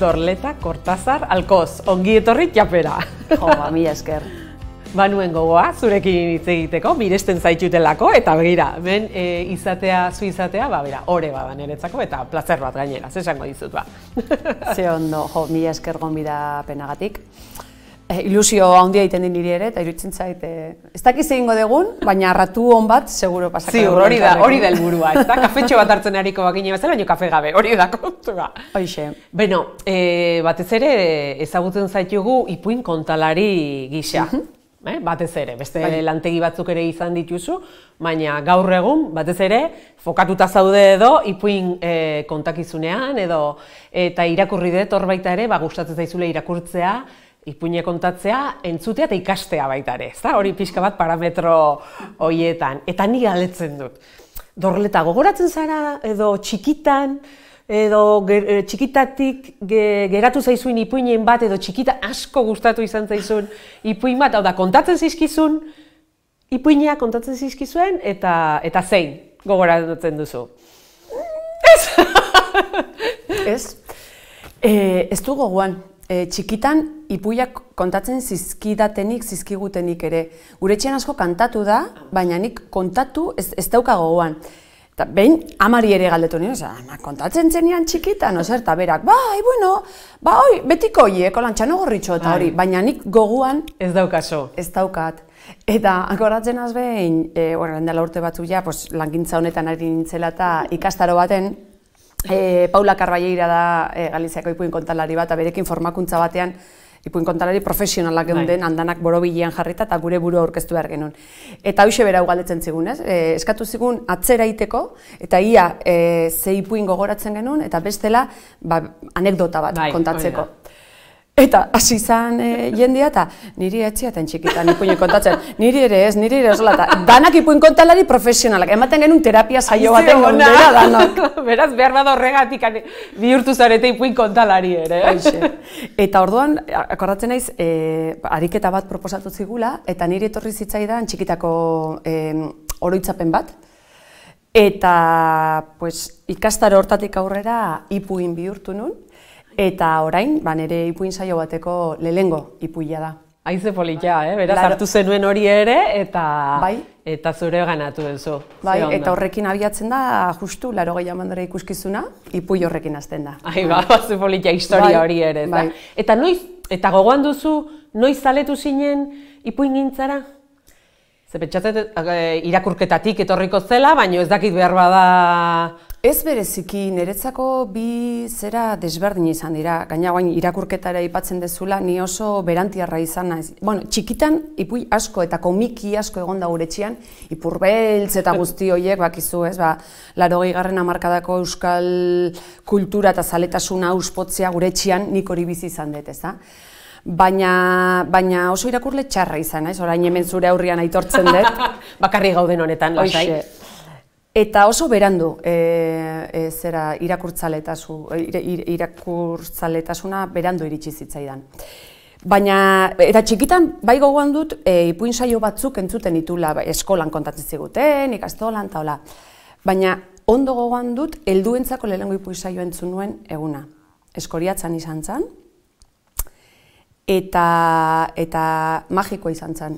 Dorleta Kortazar Alkoz, ongi etorri txapera. Jo, mila esker. Banuen gogoa, zurekin hitz egiteko, miresten zaitutelako, eta begira, hemen zu izatea, ore bada niretzako, eta plazer bat gainera, esango dizut ba. Ze ondo, jo, mila esker gonbidapenagatik. Ilusio handia egiten din niri ere, eta iruditzen zait, ez dakiz egingo dugun, baina ratu hon bat, seguro pasako. Ziur, hori da helburua, ez da, kafetxo bat hartzen hariko bakine bezala, baina kafe gabe, hori da kontua. Hoixe. Beno, batez ere ezagutzen zaitugu ipuin kontalari gisa. Batez ere, beste lantegi batzuk ere izan dituzu, baina gaur egun, batez ere, fokatuta zaude edo, ipuin kontakizunean, eta irakurri dut hor baita ere, gustatzen zaizule irakurtzea, ipuine kontatzea, entzutea eta ikastea baita ere, ezta? Hori pixka bat parametro horietan. Eta ni galdetzen dut. Dorleta, gogoratzen zara edo txikitan, edo txikitatik geratu zaizuen ipuinen bat, edo txikita asko gustatu izan zaizun ipuin bat, hau da, kontatzen zizkizun, ipuinea kontatzen zizkizuen, eta zein gogoratzen duzu? Ez? Ez du gogoan. Txikitan ipuiak kontatzen zizkigutenik ere. Gure etxean asko kantatu da, baina nik kontatu ez dauka gogoan. Eta behin, amari ere galdetu nire, kontatzen zenean txikitan, eta berak, betiko hieko lantxano gorritxo eta hori, baina nik goguan ez daukaso. Ez daukat. Eta akoratzen az behin, dela urte batzuk ja, langintza honetan ari nintzela eta ikastaro baten, Paula Carballeira da Galiziako ipuin kontalari bat, berekin formakuntza batean ipuin kontalari profesionalak geunden, handanak borobilean jarrita eta gure burua aurkeztu behar genuen. Eta hoxe berau galdetzen zigun, eskatu zigun atzera iteko, eta ia ze ipuin gogoratzen genuen, eta bestela anekdota bat kontatzeko. Eta hasi izan jendea, eta niri etziaten txikitan ipuin kontatzen, niri ere ez, eta danak ipuin kontalari profesionalak, ematen genuen terapia saio baten gaundera danak. Beraz, behar bada horregatik bihurtu zarete ipuin kontalari ere. Eta orduan, akordatzen naiz, ariketa bat proposatu zigula, eta niri etorri zitzaidan txikitako oroitzapen bat, eta ikastaro hortatik aurrera ipuin bihurtu nun, eta orain, nire ipuin saio bateko lehengo ipuia da. Haize politia, beraz hartu zenuen hori ere, eta zure ganatu duzu. Eta horrekin abiatzen da, justu, 80 mandora ikuskizuna, ipui horrekin hasten da. Haize politia historia hori ere. Eta noiz, eta gogoan duzu, noiz zaletu zinen ipuin gintzara? Ze pentsatzen irakurketatik etorriko zela, baina ez dakit behar bada... Ez bereziki, niretzako bi zera desberdin izan dira. Gaina guain irakurketara aipatzen dezula, ni oso berantiarra izan naiz. Txikitan ipui asko eta komiki asko egon da gure etxean, Ipurbeltz eta guzti horiek, bakizu ez, 80. hamarkadako euskal kultura eta zaletasuna auspotzea gure etxean nik hori bizi izan dut, ez da? Baina oso irakurle txarra izan, ez? Orain hemen zure aurrian aitortzen dut. Bakarri gauden honetan, lasai. Eta oso berandu irakurtzaletasuna berandu iritsi zitzaidan. Baina, eta txikitan, bai gogoan dut, ipuin saio batzuk entzuten ditula, eskolan kontatzen ziguten, ikastolan, eta hola. Baina, ondo gogoan dut, helduentzako lehenengo ipuin saio entzun nuen eguna. Eskoriatzan izan zen, eta magikoa izan zen.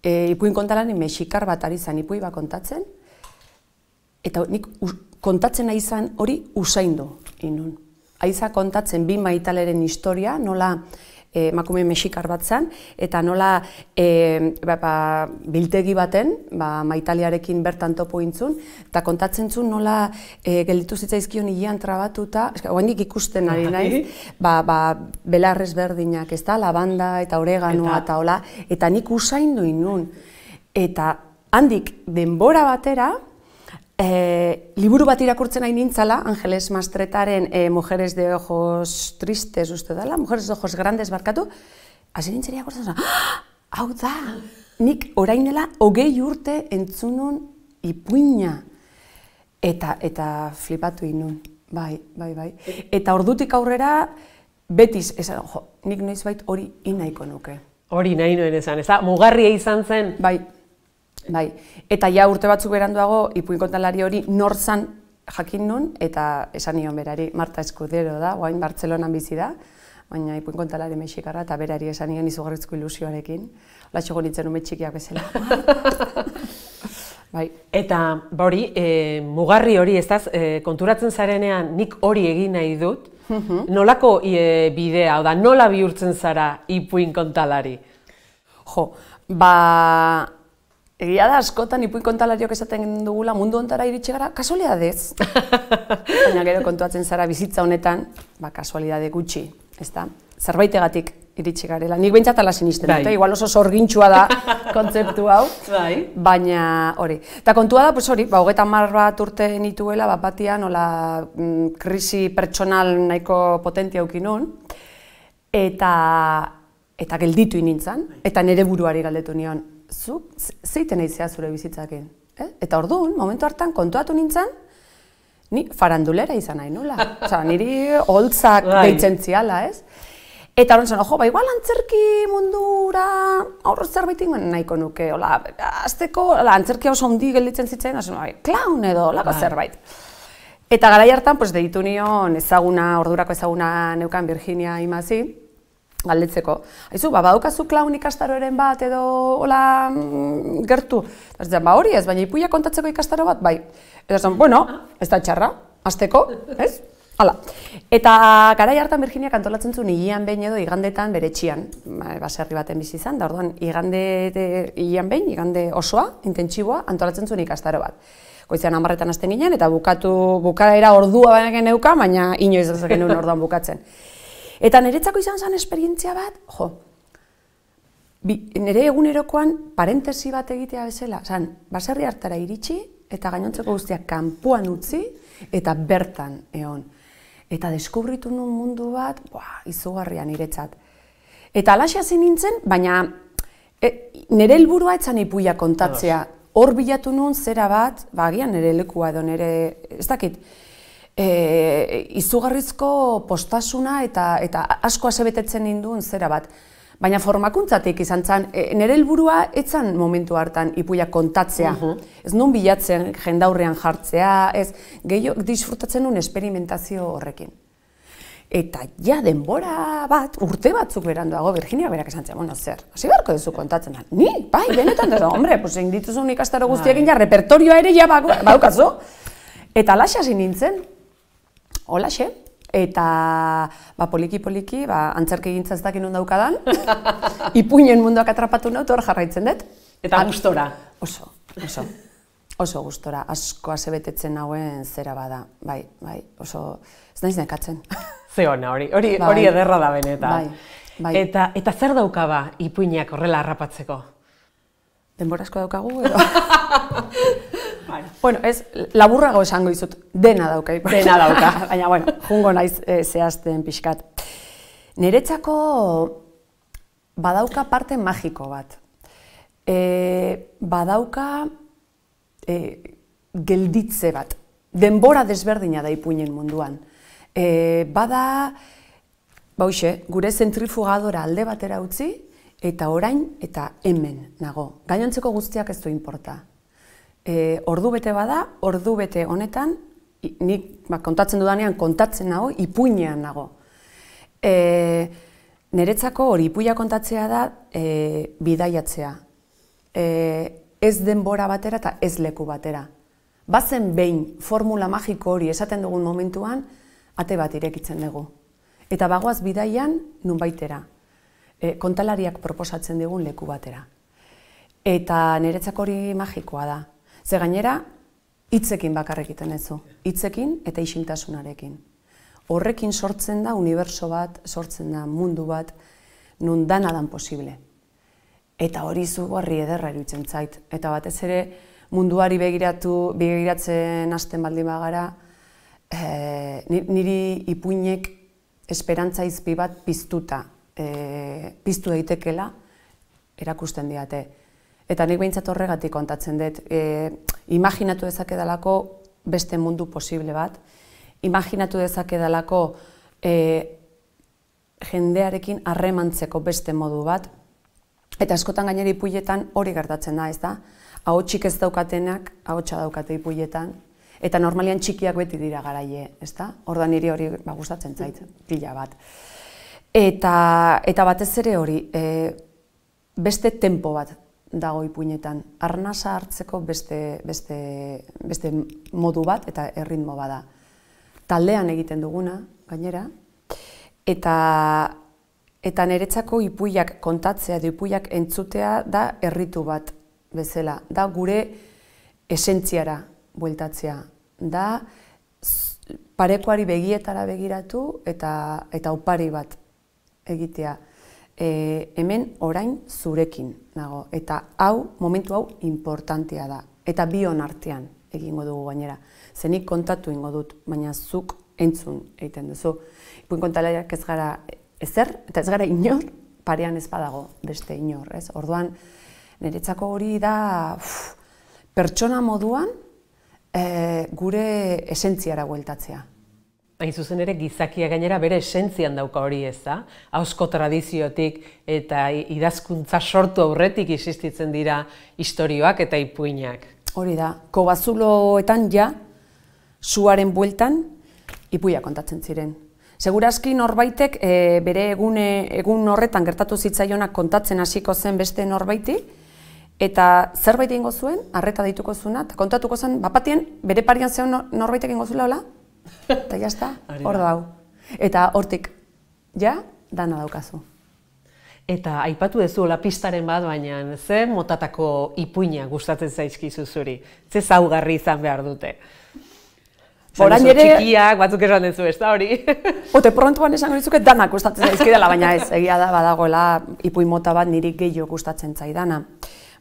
Ipuin kontalari mexikar bat ari zen ipui bat kontatzen, eta nik kontatzen nahi izan hori usaindu inun. Aiza kontatzen bi maitaleren historia, nola emakume mexikar bat zen, eta nola biltegi baten, maitaliarekin bertan topo intzun, eta kontatzen zuen nola gelditu zitzaizkion hilean trabatuta, oendik ikusten ari naiz, belarrez berdinak, ez da, lavanda eta oreganoa eta hola, eta nik usaindu inun. Eta handik denbora batera, liburu bat irakurtzen nahi nintzala, Angeles Mastretaren Mujeres de Ojos Tristes, uste dela, Mujeres de Ojos Grandes barkatu, hasi nintzen irakurtzen zen, hau da, nik orainela 20 urte entzunun ipuina, eta flipatu inun, bai. Eta ordutik aurrera, betiz, nik noizbait hori inaiko nuke. Hori nahi nuen esan, ez da, mugarria izan zen? Bai. Eta ja urte batzuk beranduago, ipuin kontalari hori nor zan jakin nun, eta esan nion berari, Marta Escudero da, guain Bartzelonan bizi da, baina ipuin kontalari mexikarra, eta berari esan nion izugarrizko ilusioarekin. Latxo nintzen ume txikiak bezala. Bai. Eta hori, mugarri hori, ez konturatzen zarenean nik hori egin nahi dut, nolako bidea, da, nola bihurtzen zara ipuin kontalari? Jo, egia da askotan ipuin kontalariok esaten dugula mundu hontara iritsi gara, kasualidadez. Baina gero kontuatzen zara bizitza honetan, kasualidade gutxi, ezta? Zerbaitegatik iritsi garela. Nik behintzat ala sinisten dute, igual oso sorgintxua da kontzeptu hau, baina hori. Eta kontua da, hori, 30 bat urte nituela, batian, krisi pertsonal nahiko potentia auki nun, eta gelditu nintzen, eta nire buruari galdetu nion, zu, zeiten aizea zure bizitzakin? Eta orduan, momentu hartan, kontuatu nintzen, ni farandulera izan nahi nula. Osa, niri holtzak deitzen ziala, ez? Eta horren zen, igual antzerki mundura aurro zerbait ingoen nahiko nuke, azteko, antzerkia oso ondi gelditzen zitzen, klaun edo, lako zerbait. Eta garai hartan, deitu nion ordurako ezaguna neukan Virginia Imazi, galdetzeko. Aizu, badaukazu klaun ikastaroren bat edo, gertu. Eta hori ez, baina ipuia kontatzeko ikastaro bat, bai. Eta zen, bueno, ez da txarra, azteko, ez? Hala. Eta garai hartan Virginiak antolatzen zuen hilean behin edo igandetan bere etxean, baserri baten bizi izan, da orduan hilean behin, igande osoa, intentsiboa, antolatzen zuen ikastaro bat. Goizean 10etan hasten ginen eta bukaera ordua baina neuka, baina inoiz ez genuen orduan bukatzen. Eta niretzako izan zen esperientzia bat, nire egunerokoan parentesi bat egitea bezala, baserri hartara iritsi eta gainontzeko guztiak kanpoan utzi eta bertan egon. Eta deskubritu nuen mundu bat, izugarria niretzat. Eta alaxe hasi nintzen, baina nire helburua etzan ipuia kontatzea. Hor bilatu nuen zera bat, agian nire lekua edo nire, ez dakit, izugarrizko postasuna eta asko asebetetzen ninduen zera bat. Baina formakuntzatik izan zen, nire helburua etzan momentu hartan ipuia kontatzea. Ez nun bilatzen jendaurrean jartzea, ez gehiago disfrutatzen nuen esperimentazio horrekin. Eta ja denbora bat, urte batzuk beranduago, Virginia berak esan zen, bueno, zer, hasi beharko duzu kontatzen da. Ni, bai, benetan, hombre, egin dituzun ikastaro guztiekin ja repertorioa ere ja baukazu. Eta alaxe hasi nintzen, holaxe. Eta poliki-poliki, antzerki gintza ez dakin non daukadan, ipuinen munduak atrapatu naut, hor jarraitzen dut. Eta gustora? Oso gustora, asko asebetetzen nauen zera bada, bai, oso, ez naiz nekatzen. Ze ona, hori ederra da benetan. Eta zer dauka ipuinak horrela harrapatzeko? Denbora asko daukagu, edo? Bueno, ez, laburrago esango dizut, dena dauka. Dena dauka. Baina, bueno, jungo naiz zehazten pixkat. Niretzako badauka parte magiko bat. Badauka gelditze bat. Denbora desberdina da ipuinen munduan. Bada, gure zentrifugadora alde batera utzi, eta orain eta hemen nago. Gainontzeko guztiak ez du inporta. Ordu bete bada, ordu bete honetan, nik kontatzen dudanean kontatzen nago, ipuinean nago. Niretzako hori ipuia kontatzea da bidaiatzea. Ez denbora batera eta ez leku batera. Bazen behin formula magiko hori esaten dugun momentuan, ate bat irekitzen dugu. Eta bagoaz bidaian nunbaitera. Kontalariak proposatzen digun leku batera. Eta niretzako hori magikoa da. Ze gainera, hitzekin bakarrik egiten ez du. Hitzekin eta isiltasunarekin. Horrekin sortzen da unibertso bat, sortzen da mundu bat, nun dana dan posible. Eta hori izugarri ederra iruditzen zait. Eta batez ere munduari begiratzen hasten baldin bagara, niri ipuinek esperantza izpi bat piztuta, piztu daitekela erakusten diate. Eta nik behintzat horregatik kontatzen dut, imaginatu dezakedalako beste mundu posible bat, imaginatu dezakedalako jendearekin harremantzeko beste modu bat, eta askotan gainera ipuietan hori gertatzen da, ez da? Ahotsik ez daukatenak, ahotsa daukate ipuietan, Eta normalian txikiak beti dira garaie, ezta? Orduan niri hori gustatzen zait, pila bat. Eta batez ere hori, beste tempo bat dago ipuinetan. Arnasa hartzeko beste modu bat eta erritmo bada. Taldean egiten duguna, gainera, eta niretzako ipuiak kontatzea edo ipuiak entzutea da erritu bat bezala. Da gure esentziara bueltatzea. Da parekoari begietara begiratu eta opari bat egitea. Hemen orain zurekin nago. Eta momentu hau importantea da. Eta bion artean egingo dugu gainera. Zenik kontatu ingo dut, baina zuk entzun egiten duzu. Ipuin kontalariak ez gara ezer, eta ez gara inor, parean ez badago beste inor, ez? Orduan, niretzako hori da pertsona moduan gure esentziara bueltatzea. Hain zuzen ere, gizakia gainera bere esentzian dauka hori, ez da? Ahozko tradiziotik eta idazkuntza sortu aurretik existitzen dira istorioak eta ipuinak. Hori da, kobazuloetan ja, suaren bueltan, ipuia kontatzen ziren. Segurazki norbaitek bere egun horretan gertatu zitzaionak kontatzen hasiko zen beste norbaiti, eta zerbait egingo zuen, arreta deituko zuena, eta kontatuko zen, bapatien, bere parian zeon norbaitek egingo zuela, hola? Eta jazta, hor dau. Eta hortik, ja, dana daukazu. Eta aipatu duzu pistaren bat, baina ze motatako ipuina gustatzen zaizkizu zuri? Ze zaugarri izan behar dute? Orain ere... Txikiak, batzuk esan duzu, ez da hori? Ote prontuan esango dizuke danak gustatzen zaizkidala, baina ez, egia da badagoela ipuin mota bat niri gehiago gustatzen zaidana.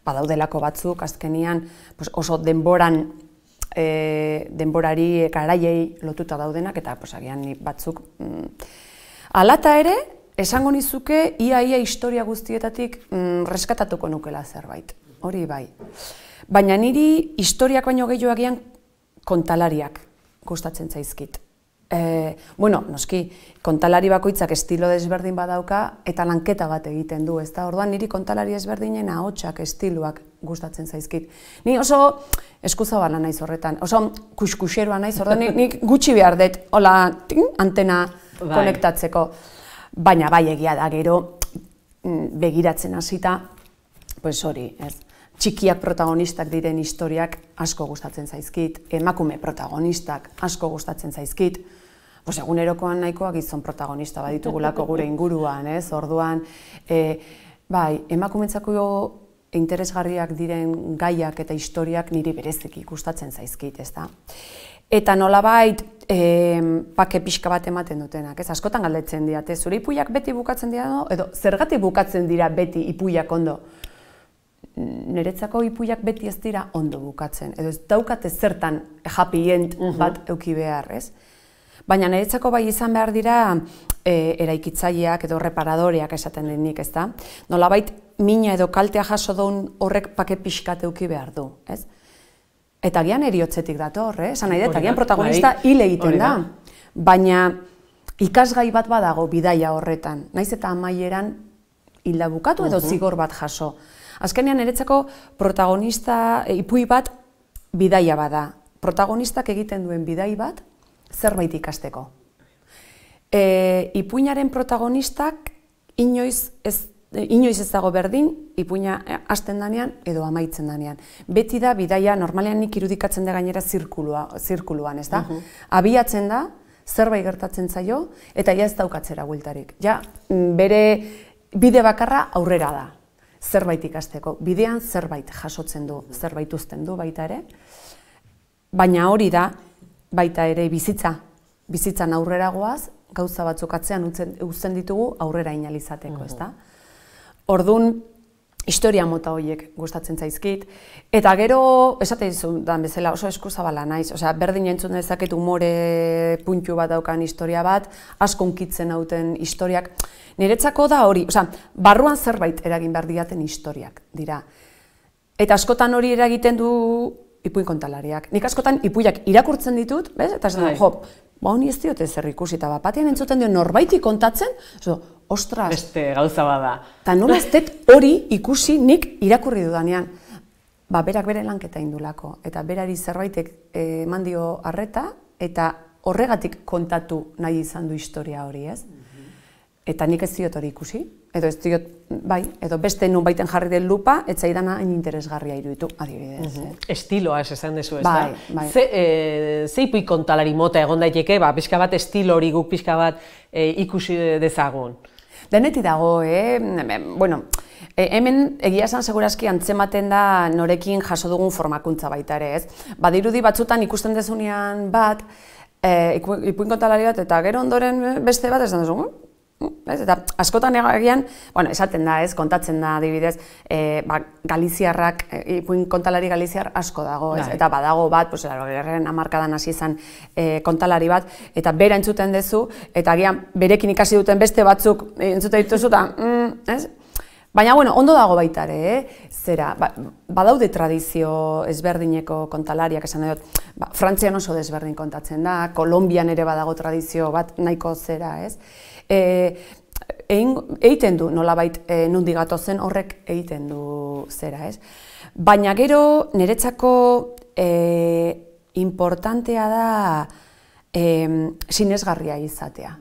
Badaudelako batzuk, azkenian oso denborari garaiei lotuta daudenak, eta agian batzuk... Alata ere, esango nizuke, ia historia guztietatik reskatatuko nukela zerbait, hori bai. Baina niri historiak baino gehiago agian kontalariak gustatzen zaizkit. Noski, kontalari bakoitzak estilo desberdin badauka eta lanketa bat egiten du, ezta? Orduan niri kontalari ezberdinen ahotsak, estiloak gustatzen zaizkit. Ni oso eskuzabala naiz horretan, oso kuskuxeroa naiz, orduan nik gutxi behar dut, hola, antena konektatzeko. Baina bai egia da, gero begiratzen hasita, pues hori, ez? Txikiak protagonistak diren historiak asko gustatzen zaizkit, emakume protagonistak asko gustatzen zaizkit, egunerokoan nahikoa gizon protagonista baditugulako gure inguruan, ez? Orduan, bai, emakumentzako interesgarriak diren gaiak eta historiak niri bereziki gustatzen zaizkit, ez da? Eta nolabait pake pixka bat ematen dutenak, ez? Askotan galdetzen diate, zure ipuiak beti bukatzen dira, edo zergatik bukatzen dira beti ipuiak ondo? Niretzako ipuiak beti ez dira ondo bukatzen, edo ez daukate zertan happy end bat euki behar, ez? Baina niretzako bai izan behar dira eraikitzaileak edo reparadoreak esaten denik, ez da? Nolabait mina edo kaltea jaso duen horrek pake pixkat euki behar du, ez? Eta agian eriotzetik dator, esan nahi dut, agian protagonista hil egiten da. Baina ikasgai bat badago bidaia horretan, naiz eta amaieran hilda bukatu edo zigor bat jaso. Azkenean niretzako protagonista, ipui bat bidaia bada. Protagonistak egiten duen bidai bat zerbait ikasteko. Ipuinaren protagonistak inoiz ez dago berdin, ipuina hasten danean edo amaitzen danean. Beti da bidaia, normalean nik irudikatzen da gainera zirkuluan, ez da? Abiatzen da, zerbait gertatzen zaio, eta ja ez daukatzera bueltarik. Ja, bere bide bakarra aurrera da. Zerbait ikasteko. Bidean zerbait jasotzen du, zerbait uzten du baita ere. Baina hori da, baita ere bizitzan aurrera goaz, gauza batzuk atzean uzten ditugu aurrera inalizateko, ez da? Orduan, historia mota horiek gustatzen zaizkit. Eta gero, esate dizudan bezala, oso eskuzabala naiz. Osea, berdin entzun dezaket umore puntu bat daukan historia bat, asko hunkitzen nauten historiak. Niretzako da hori, osea, barruan zerbait eragin behar diaten historiak dira. Eta askotan hori eragiten du ipuin kontalariak. Nik askotan ipuiak irakurtzen ditut, bez? Eta esan jo, honi ez diote zer ikusi, eta batean entzuten dio norbaiti kontatzen, beste gauza bada. Eta nola ez dut hori ikusi nik irakurri dudanean. berak bere lanketa indulako, eta berari zerbaitek eman dio arreta, eta horregatik kontatu nahi izan du historia hori, ez? Eta nik ez diot hori ikusi, edo ez diot, edo beste nun baiten jarri den lupa, ez zaidana hain interesgarria iruditu, adibidez. Estiloa esan dezu, ez da? Ze ipuin kontalari mota egon daiteke, pixka bat estilo hori guk pixka bat ikusi dezagun? Denetik dago, bueno, hemen egia esan segurazki antzematen da norekin jaso dugun formakuntza baita ere, ez? Badirudi batzutan ikusten dezunean bat, ipuin kontalari bat, eta gero ondoren beste bat esan dezu, eta askotan egian, esaten da, kontatzen da, adibidez, galiziarrak, ipuin kontalari galiziar asko dago, eta badago bat, larogegarren hamarkadan hasi izan kontalari bat, eta bera entzuten duzu, eta agian berekin ikasi duten beste batzuk entzuten dituzu, eta, baina, ondo dago baita ere, zera, badaude tradizio ezberdineko kontalariak, esan dut, Frantzian oso desberdin kontatzen da, Kolonbian ere badago tradizio bat nahiko zera, ez? Egiten du, nolabait nondik gatozen horrek egiten du zera, ez? Baina gero, niretzako importantea da sinesgarria izatea.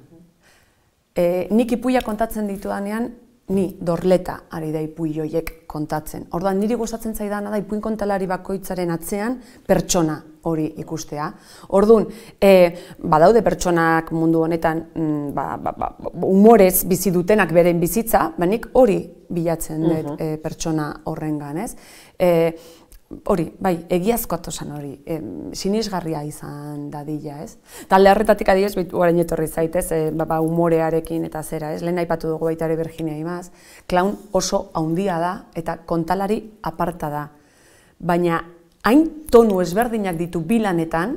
Nik ipuia kontatzen ditudanean, ni dorleta ari da ipuin horiek kontatzen. Orduan, niri gustatzen zaidana da ipuin kontalari bakoitzaren atzean pertsona hori ikustea. Orduan, badaude pertsonak mundu honetan humorez bizi dutenak beren bizitza, nik hori bilatzen dut pertsona horrengan, ez? Hori, egiazkoa hori, sinisgarria izan dadila, ez? Talde horretatik adibidez, orain etorri zaitez, humorearekin eta zera, ez? Lehen aipatu dugu baita ere Virginia Imaz, klaun oso haundia da eta kontalari aparta da. Baina, hain tonu ezberdinak ditu bilanetan,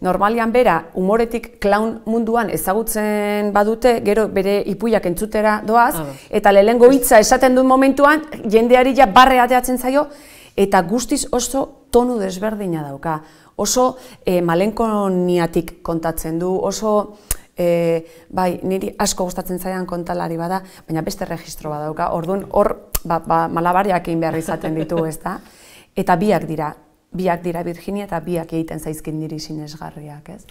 normalian bera, humoretik klaun munduan ezagutzen badute, gero bere ipuiak entzutera doaz, eta lehengo hitza esaten duen momentuan, jendeari ja barre ateatzen zaio, eta guztiz oso tonu desberdina dauka, oso malenkoniatik kontatzen du, oso, niri asko gustatzen zaidan kontalari bada, baina beste registro badauka, orduan hor malabariak egin behar izaten ditu, ezta? Eta biak dira Virginia eta biak egiten zaizkin niri sinesgarriak, ez?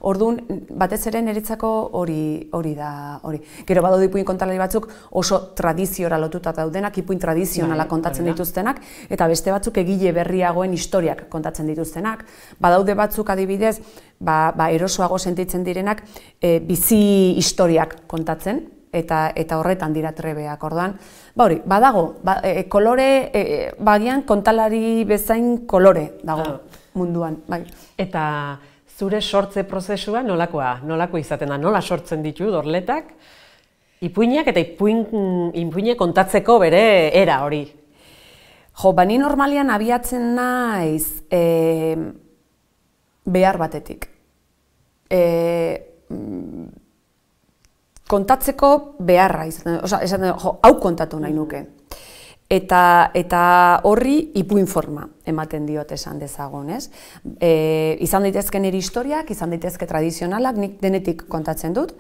Orduan, batez ere niretzako hori da, hori. Gero badaude ipuin kontalari batzuk oso tradiziora lotuta daudenak, ipuin tradizionala kontatzen dituztenak, eta beste batzuk egile berriagoen historiak kontatzen dituztenak. Badaude batzuk adibidez, erosoago sentitzen direnak, bizi historiak kontatzen, eta horretan dira trebeak, orduan. Badago, kolore, bagian kontalari bezain kolore dago munduan. Eta zure sortze prozesua nolakoa izaten da? Nola sortzen ditu dorletak? Ipuinak eta ipuinak kontatzeko bere era hori? Ni normalian abiatzen naiz behar batetik. Kontatzeko beharra, hau kontatu nahi nuke. Eta horri ipuin forma ematen diot esan dezagun, ez? Izan daitezke nire historiak, izan daitezke tradizionalak, nik denetik kontatzen dut.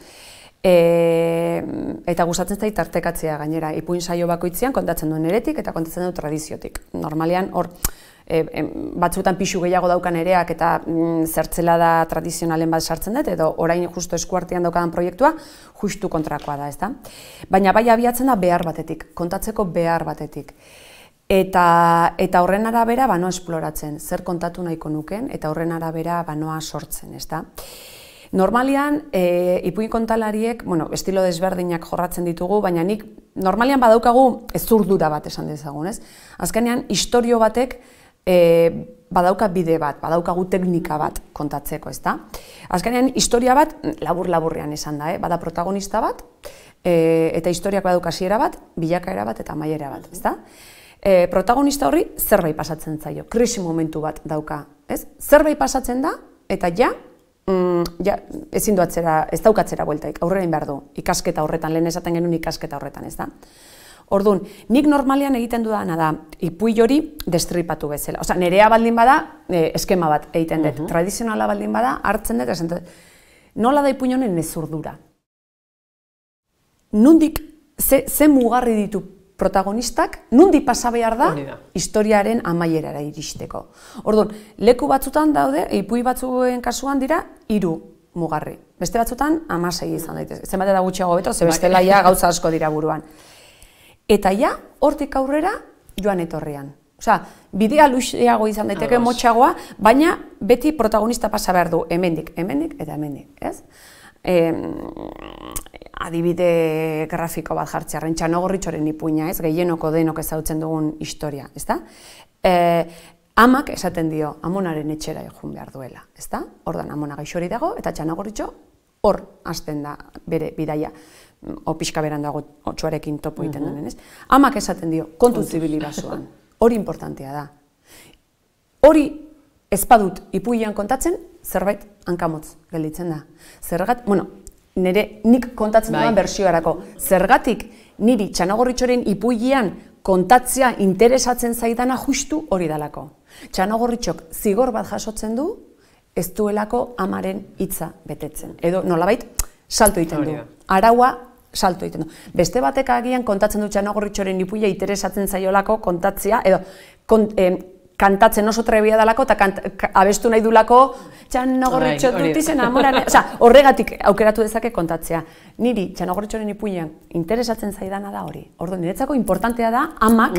Eta gustatzen zait tartekatzea gainera, ipuin saio bakoitzean kontatzen duen neretik eta kontatzen dut tradiziotik. Normalean hor, batzuetan pixu gehiago daukan ereak eta zertzelada tradizionalen bat sartzen dut, edo orain justu eskuartean daukadan proiektua, justu kontrakoa da, ezta? Baina bai abiatzen da behar batetik, kontatzeko behar batetik. Eta horren arabera banoa esploratzen, zer kontatu nahiko nuken, eta horren arabera banoa sortzen, ezta? Normalian, ipuin kontalariek, estilo desberdinak jorratzen ditugu, baina nik normalian badaukagu zurdura bat esan dezagun, ez? Azkenean, istorio batek badauka bide bat, badaukagu teknika bat kontatzeko, ezta? Azkenean, historia bat labur-laburrean esan da, bada protagonista bat, eta historiak badauka hasiera bat, bilakaera bat eta amaiera bat, ezta? Protagonista horri zerbait pasatzen zaio, krisi momentu bat dauka, ez? Zerbait pasatzen da, eta ezin du atzera, ez daukatzera bueltaik, aurrera egin behar du, ikasketa horretan, lehen esaten genuen ikasketa horretan, ez da? Orduan, nik normalian egiten dudana da, ipuin hori destripatu bezala. Osa, nerea baldin bada, eskema bat egiten dut. Tradizionala baldin bada, hartzen dut, esan dut, nola da ipuin honen nezurdura? Nondik, ze mugarri ditu protagonistak nundi pasa behar da historiaren amaierara iristeko. Orduan, leku batzutan daude, ipuin batzuen kasuan dira 3 mugarri. Beste batzutan 16 izan daitezke. Zenbat da gutxiago beto, ze bestela ja gauza asko dira buruan. Eta ja, hortik aurrera joan etorrian. Osea, bidea luzeago izan daiteke motxagoa, baina beti protagonista pasa behar du hemendik eta hemendik, ez? Adibide grafiko bat jartzearen, Txanogorritxoren ipuina, ez? Gehienoko denok ezagutzen dugun historia, ezta? Amak esaten dio Amonaren etxera joan behar duela, ezta? Ordan Amona gaixori dago eta Txanogorritxo hor hasten da bere bidaia. Pixka beran dago otxoarekin topo egiten denen, ez? Amak esaten dio, kontu zibili basoan. Hori importantea da. Hori ez badut ipuian kontatzen, zerbait hankamotz gelditzen da. Nik kontatzen duan bertsiorako. Zergatik niri Txanogorritxoren ipuian kontatzea interesatzen zaidana justu hori dalako. Txanogorritxok zigor bat jasotzen du, ez duelako amaren hitza betetzen. Edo nolabait salto egiten du. Araua salto egiten du. Beste batek agian kontatzen du Txanogorritxoren ipuia interesatzen zaiolako kontatzea, edo kantatzen oso trebia dalako eta abestu nahi dulako Txanogorritxo dut izen amoran. Horregatik aukeratu dezake kontatzea. Niri Txanogorritxoren ipuian interesatzen zaidana da hori. Orduan, niretzako importantea da amak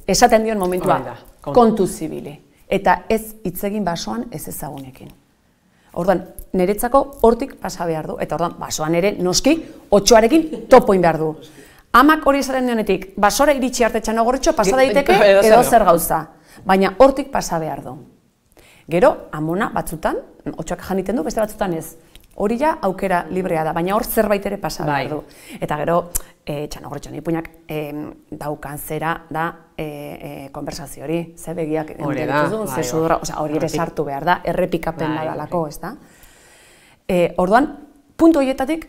esaten dion momentua kontu zibili. Eta ez hitz egin basoan ez ezagunekin. Orduan, niretzako hortik pasa behar du, eta orduan, basoan ere noski otxoarekin topoin behar du. Amak hori esaten dionetik, basora iritsi arte Txanogorritxo pasa daiteke edo zer gauza. Baina hortik pasa behar du. Gero, Amona batzutan, otxoak janiten du, beste batzutan ez. Hori ja aukera librea da, baina hor zerbait ere pasa behar du. Eta gero, Txanogorritxoren ipuinak daukan zera da konversazio hori, ze begiak dituzu, ze sudurra, hori ere sartu behar da, errepikapen badalako, ez da? Orduan, puntu horietatik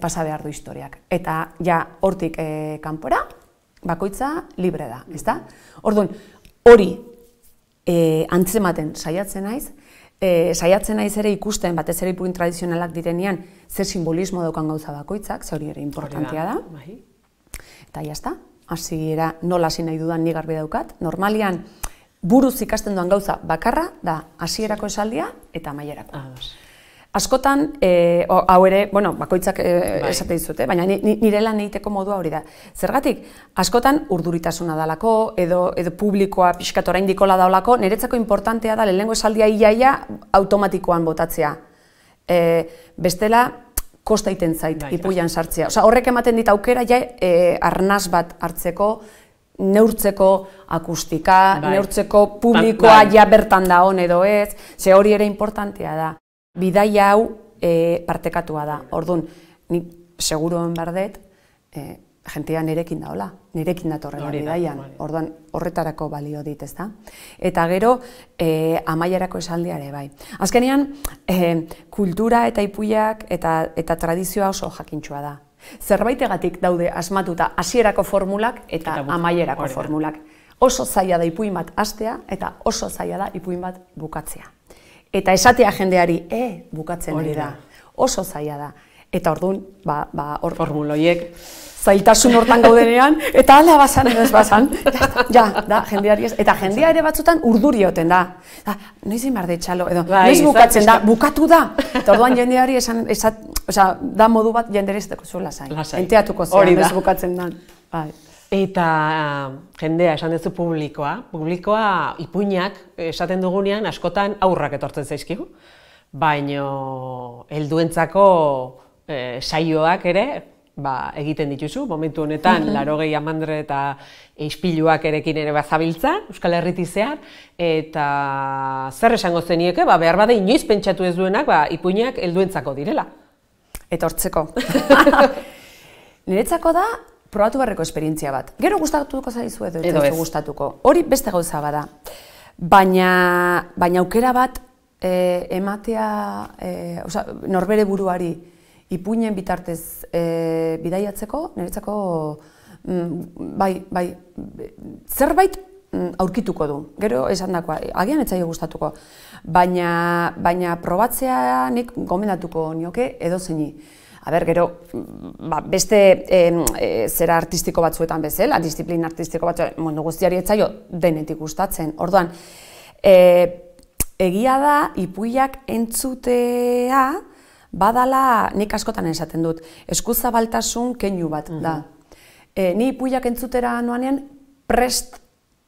pasa behar du historiak. Eta ja hortik kanpora, bakoitza libre da, ez da? Orduan, hori antzematen saiatzen naiz ere ikusten, batez ere ipuin tradizionalak direnean, zer simbolismo daukan gauza bakoitzak, ze hori ere importantea da. Eta jazta, hasiera nola hasi nahi dudan ni garbi daukat. Normalian, buruz ikasten duan gauza bakarra da hasierako esaldia eta amaierako. Askotan, hau ere, bakoitzak esate dizute, baina nire lan egiteko modua hori da. Zergatik, askotan urduritasuna dalako, edo publikoa pixkat oraindikola daolako, niretzako importantea da lehenengo esaldia iaia automatikoan botatzea. Bestela, kosta egiten zait ipuian sartzea. Horrek ematen dit aukera arnaz bat hartzeko, neurtzeko akustika, neurtzeko publikoa ja bertan dagoen edo ez, ze hori ere importantea da. Bidaia hau partekatua da. Orduan, nik seguroen berdet, jentea nirekin daola, nirekin datorrela bidaian. Orduan, horretarako balio dit, ez da? Eta gero, amaierako esaldiare bai. Azkenean, kultura eta ipuiak eta tradizioa oso jakintxua da. Zerbaitegatik daude asmatuta hasierako formulak eta amaierako formulak. Oso zaila da ipuin bat hastea eta oso zaila da ipuin bat bukatzea. Eta esatea jendeari, bukatzen hori da, oso zaila da. Eta orduan, formuloiek zailtasun hortan gaudenean, eta ala bazan edo ez bazan, da, jendeari ez. Eta jendea ere batzutan urduri oten da. Noiz imar de txalo, edo, noiz bukatzen da, bukatu da. Eta orduan jendeari da modu bat jendere ez deko zuela zain. Enteatuko zean, noiz bukatzen da. Eta jendea, esan duzu publikoa ipuinak esaten dugunean askotan aurrak etortzen zaizkigu, baina helduentzako saioak ere egiten dituzu, momentu honetan 80 amandre eta ispiluak erekin ere bazabiltza, Euskal Herritik zehar, eta zer esango zenieke, behar bada inoiz pentsatu ez duenak ipuinak helduentzako direla. Etortzeko. Niretzako da, probatu beharreko esperientzia bat. Gero gustatuko zaizu edo ez gustatuko. Hori beste gauza bada. Baina aukera bat ematea, norbere buruari ipuinen bitartez bidaiatzeko, niretzako zerbait aurkituko du. Gero esandakoa, agian ez zaio gustatuko. Baina probatzea nik gomendatuko nioke edozeini. gero, beste zera artistiko batzuetan bezala, disiplina artistiko batzuetan, mundu guztiari etzaio denetik gustatzen. Orduan, egia da, ipuiak entzutea, badala, nik askotan esaten dut, eskuzabaltasun keinu bat da. Ni ipuiak entzutera noanean, prest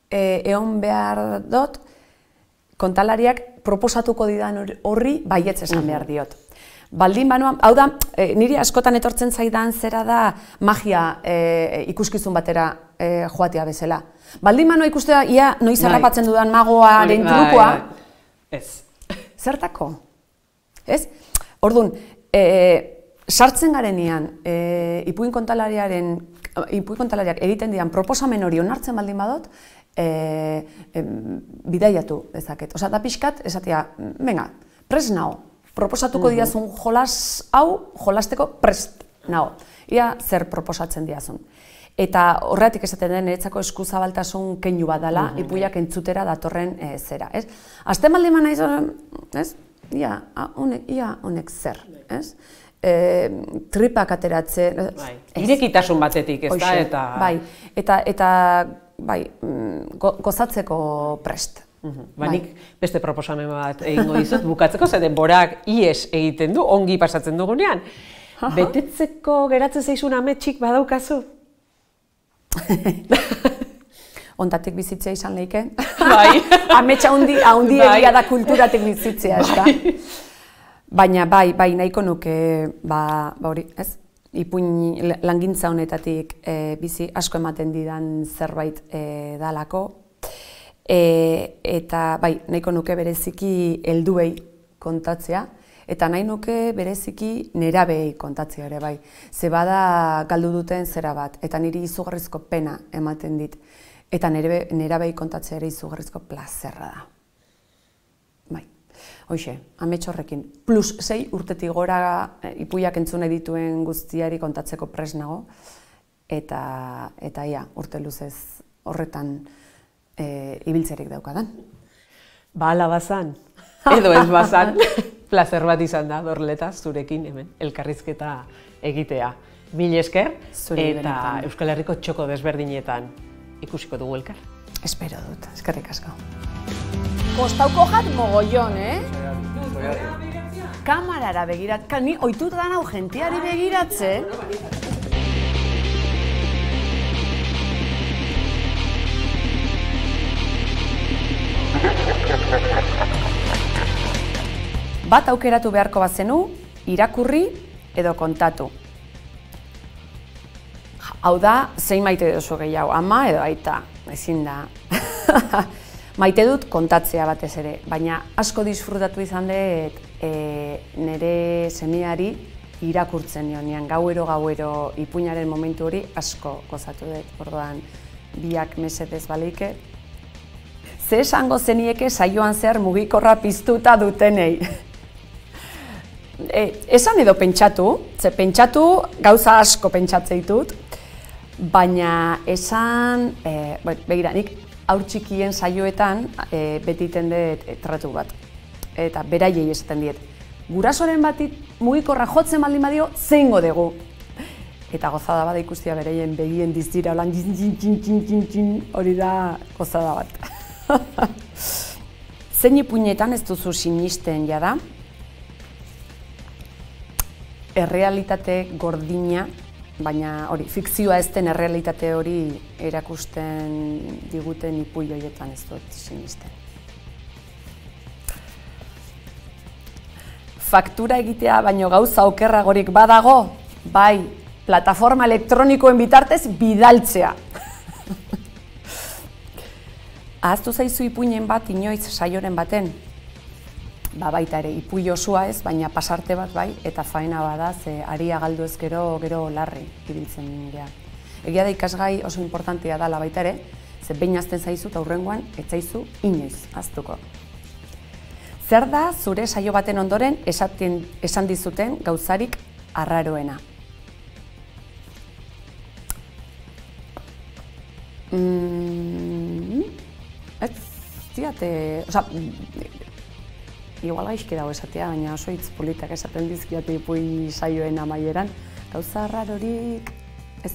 egon behar dut, kontalariak proposatuko didan horri baietz esan behar diot. Baldin banoan, hau da, niri askotan etortzen zaidan zera da magia ikuskizun batera joatea bezala. Baldin banoa ikustea, ia noiz harrapatzen dudan magoaren trukoa, zertako? Ez? Orduan, sartzen garenean, ipuin kontalariak egiten dian proposamen hori onartzen baldin badot, bidaiatu dezaket. Osa, da pixkat, esatea, venga, prest nao, proposatuko diazun jolas hau, jolasteko prest nao. Ia zer proposatzen diazun. Eta horretik esaten den, niretzako eskuzabaltasun keinu bat dela, ipuiak entzutera datorren zera. Azten baldin man nahiz, ia honek zer, tripak ateratzen. Irekitasun batetik, ez da? Bai, gozatzeko prest. Nik beste proposamen bat egingo dizut, bukatzeko, ze denborak ies egiten du, ongi pasatzen dugunean. Betetzeko geratzen zaizun ametsik badaukazu? Ondatik bizitzea izan lehike. Ametsa haundi egia da kulturatik bizitzea, ez da? Baina bai, nahiko nuke, hori, ez? Ipuin langintza honetatik bizi asko ematen didan zerbait dalako. Eta bai, nahiko nuke bereziki helduei kontatzea, eta nahi nuke bereziki nerabei kontatzea ere bai. Ze bada galdu duten zera bat, eta niri izugarrizko pena ematen dit. Eta nerabei kontatzea ere izugarrizko plazerra da. Bai, hoxe, amets horrekin. Plus 6 urtetik gora ipuiak entzune dituen guztiari kontatzeko prest nago, eta ia, urte luzez horretan ibiltzerik daukadan. Ba, ala bazan, edo ez bazan, plazer bat izan da, Dorleta, zurekin hemen elkarrizketa egitea. Mil esker, eta Euskal Herriko txoko desberdinetan ikusiko dugu elkar. Espero dut, eskerrik asko. Kostauko jat mogollon, Kamarara begirat, ni ohitutan hau jentiari begiratze. Bat aukeratu beharko bazenu, irakurri edo kontatu. Hau da, zein maite duzu gehiago, ama edo aita, ezin da. Maite dut kontatzea batez ere, baina asko disfrutatu izan dut nire semeari irakurtzen nionean, gauero ipuinaren momentu hori asko gozatu dut. Orduan, biak mesedez baleike. Ze esango zenieke saioan zehar mugikorra piztuta dutenei. Esan edo pentsatu, ze pentsatu gauza asko pentsatze ditut, baina esan, begira, nik haur txikien saioetan beti iten dut tratu bat. Eta beraiei esaten diet. Gurasoren batit mugikorra jotzen baldin badio, zeingo dugu. Eta gozada bada ikustia beraien begien dizdira, holan hori da gozada bat. Zein ipuinetan ez duzu sinisten jada, errealitate gordina, baina hori, fikzioa ez den errealitate hori erakusten diguten ipuin horietan ez dut sinisten. Faktura egitea baino gauza okerragorik badago, bai, plataforma elektronikoen bitartez bidaltzea. Ahaztu zaizu ipuinen bat inoiz saioren baten? Baita ere, ipui osua ez, baina pasarte bat bai, eta faena bada, ze aria galdu ez gero larri ibiltzen geha. Egia da ikasgai oso importantea dela baita ere, ze behin azten zaizu eta hurrengoan ez zaizu inoiz ahaztuko. Zer da zure saio baten ondoren esan dizuten gauzarik arraroena? Ez diate, igual gaizki dago esatea, baina oso hitz politak esaten dizkiate ipuin saioen amaieran, gauza rarorik ez